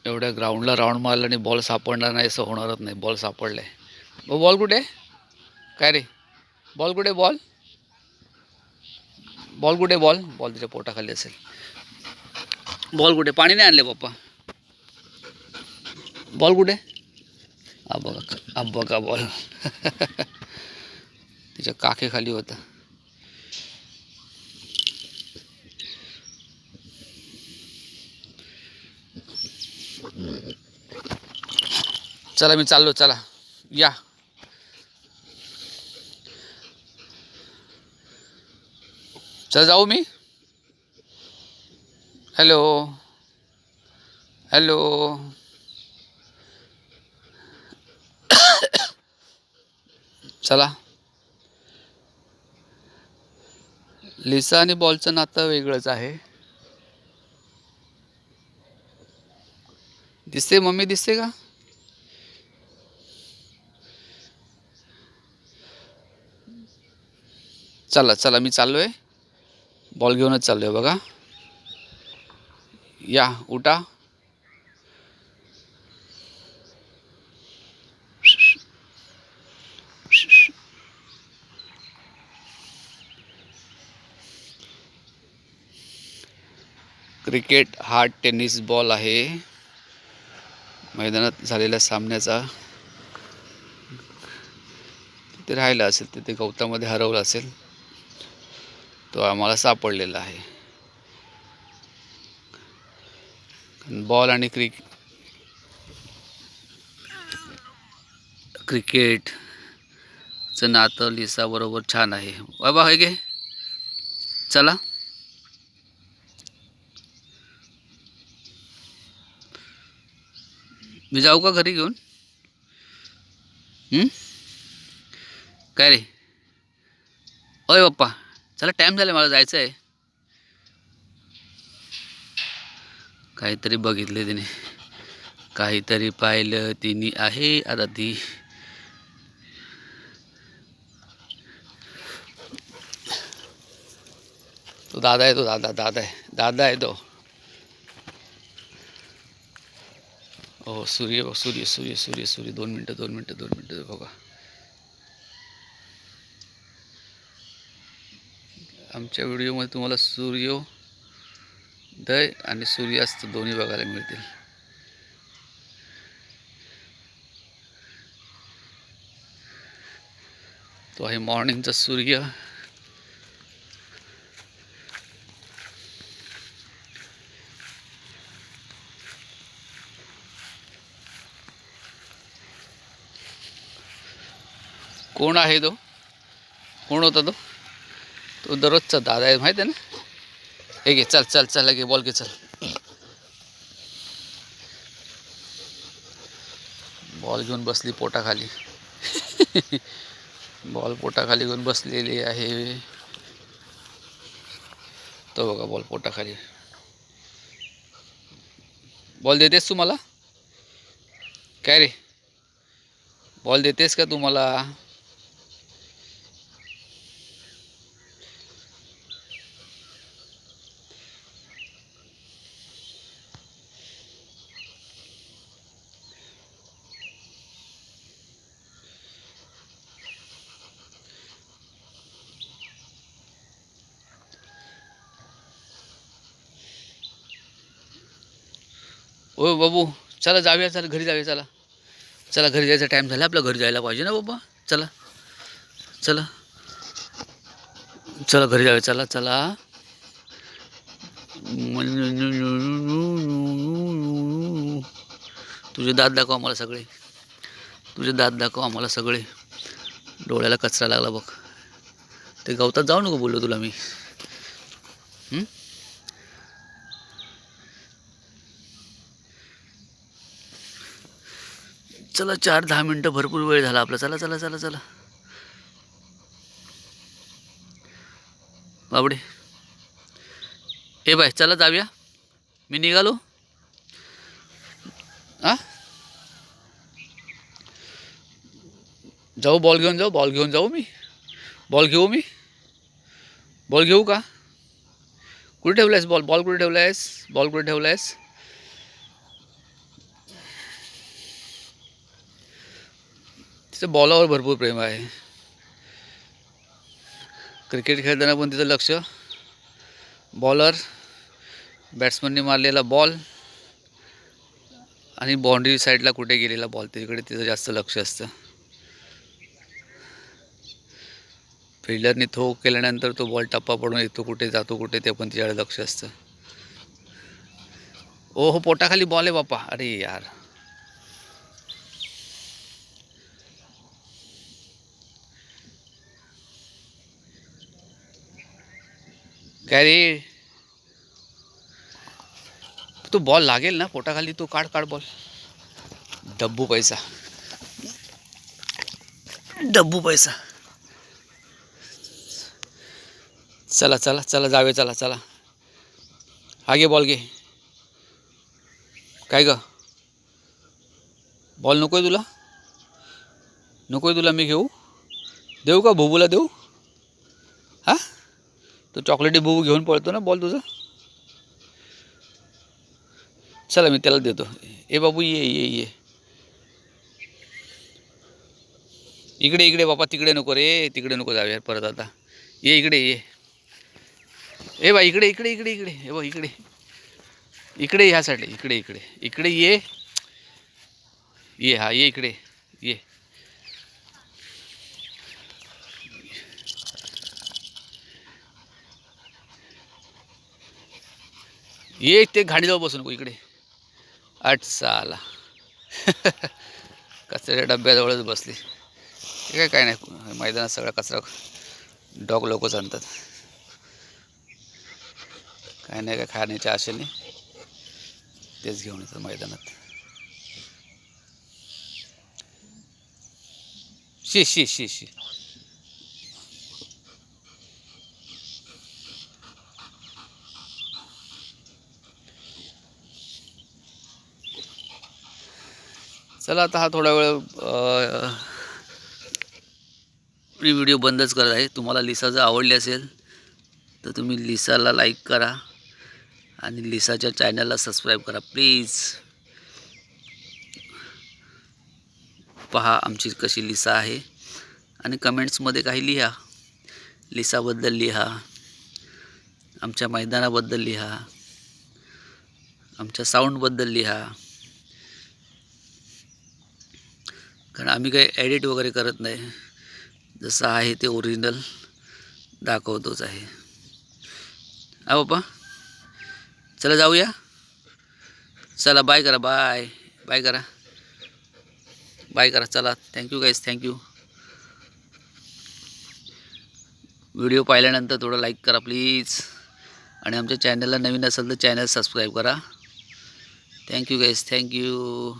एवढ्या ग्राउंडला राऊंड मारला आणि बॉल सापडणार नाही असं होणारच नाही. बॉल सापडलाय. बॉल कुठे? काय रे? बॉल कुठे? बॉल बॉल कुठे? बॉल बॉल त्याच्या पोटाखाली असेल. बॉल कुठे? पाणी नाही आणले पप्पा. बॉल कुठे? हा बघा बॉल. तिच्या काखेखाली होता. चला मी चाललो. चला या. चल जाऊ मी. Hello hello. चला. लिसा आणि बॉलचं नातं वेगळंच आहे. दिसते मम्मी? दिसते का? चला चला मी चाललोय. बॉल घेऊनच चाललोय बघा. या उठा. क्रिकेट हा टेनिस बॉल आहे. मैदानात झालेल्या सामन्याचा तिथे राहिला असेल, तिथे गवतामध्ये हरवला असेल, तो आम्हाला सापडलेला आहे. बॉल आणि क्रिकेटचं नातं लिसा बरोबर छान आहे. बाबा हे घे. चला. मी जाऊ का घरी घेऊन? काय रे? ओय बाप्पा, चला टाईम झाला, मला जायचं आहे. काहीतरी बघितले तिने, काहीतरी पाहिलं तिने आहे. आता ती तो दादा आहे, तो दादा आहे तो. हो सूर्य 2 मिनटं बघा. आमच्या व्हिडिओमध्ये तुम्हाला सूर्योदय आणि सूर्यास्त दोन्ही बघायला मिळतील. तो आहे मॉर्निंगचा सूर्य. कोण आहे तो? कोण होता तो? तो दररोजचा दादा आहे, माहिती आहे ना. हे घे, चल चल चल, घे बॉल घे, चल. बॉल घेऊन बसली पोटाखाली. बॉल पोटाखाली घेऊन बसलेली आहे. तो बघा बॉल पोटाखाली. बॉल देतेस तू मला? काय रे? बॉल देतेस का तू मला? ओ बाबू, चला जाऊया. चला घरी जाऊया. चला चला, घरी जायचा टाईम झाला आपला. घरी जायला पाहिजे ना बाबा. चला चला चला, घरी जाऊया. चला चला. तुझे दात दाखव आम्हाला सगळे. तुझे दात दाखव आम्हाला सगळे. डोळ्याला कचरा लागला बघ. ते गवतात जाऊ नको बोललो तुला मी. चला, 4-10 मिनटं भरपूर वेळ झाला आपला. चला चला चला चला बाबडे. ए बाय, चला जाऊया. मी निघालो. आ जाऊ, बॉल घेऊन जाऊ. बॉल घेऊन जाऊ मी. बॉल घेऊ मी. बॉल घेऊ का? कुठे ठेवलायस बॉल? बॉल कुठे ठेवलायस? बॉल कुठे ठेवलायस? तिचं बॉलावर भरपूर प्रेम आहे. क्रिकेट खेळताना पण तिचं लक्ष बॉलर, बॅट्समनने मारलेला बॉल आणि बाउंड्री साईडला कुठे गेलेला बॉल तिकडे तिचं जास्त लक्ष असतं. फिल्डरने थ्रो केल्यानंतर तो बॉल टप्पा पडून येतो कुठे, जातो कुठे, ते पण तिच्याकडे लक्ष असतं. ओ हो, पोटाखाली बॉल आहे बाप्पा. अरे यार, काय रे, तो बॉल लागेल ना पोटाखाली, तो काढ काढ बॉल. डब्बू पैसा, डब्बू पैसा. चला चला चला जावे, चला चला. हा घे बॉल, घे. काय ग, बॉल नको आहे तुला? नको आहे तुला? मी घेऊ, देऊ का भुबूला देऊ? हा, तो चॉकलेटी भुबू घेऊन पळतो ना बॉल तुझा. चला मी त्याला देतो. ए बाबू, ये ये ये इकडे, इकडे बापा, तिकडे नको रे, तिकडे नको जाऊया परत आता. ये इकडे ये. ए बा, इकडे इकडे इकडे इकडे, हे बघ इकडे इकडे, ह्या साईडला, इकडे इकडे इकडे ये ये. हा ये इकडे ये. ये ते गाडीजवळ बसू नको, इकडे. आठ साला कचऱ्याच्या डब्याजवळच बसली. हे काय नाही, मैदानात सगळा कचरा डॉग लोकच आणतात. काय नाही, काय खाण्याच्या आशेने तेच घेऊन येतात मैदानात. शी शी शी शी. चला आता हा थोडा वेळ मी व्हिडिओ बंदच करत आहे. तुम्हाला लिसा जर आवडली असेल तर तुम्ही लिसाला लाईक करा आणि लिसाच्या चॅनलला सबस्क्राईब करा प्लीज. पहा आमची कशी लिसा आहे आणि कमेंट्समध्ये काही लिहा. लिसाबद्दल लिहा, आमच्या मैदानाबद्दल लिहा, आमच्या साऊंडबद्दल लिहा. कारण आम्ही काही एडिट वगैरे करत नाही, जसं आहे ते ओरिजिनल दाखवतोच आहे. हा बाप्पा, चला जाऊया. चला बाय करा, बाय बाय करा, बाय करा. चला, थँक्यू गाईज, थँक्यू. व्हिडिओ पाहिल्यानंतर थोडं लाईक करा प्लीज आणि आमच्या चॅनलला नवीन असेल तर चॅनल सबस्क्राईब करा. Thank you guys, thank you.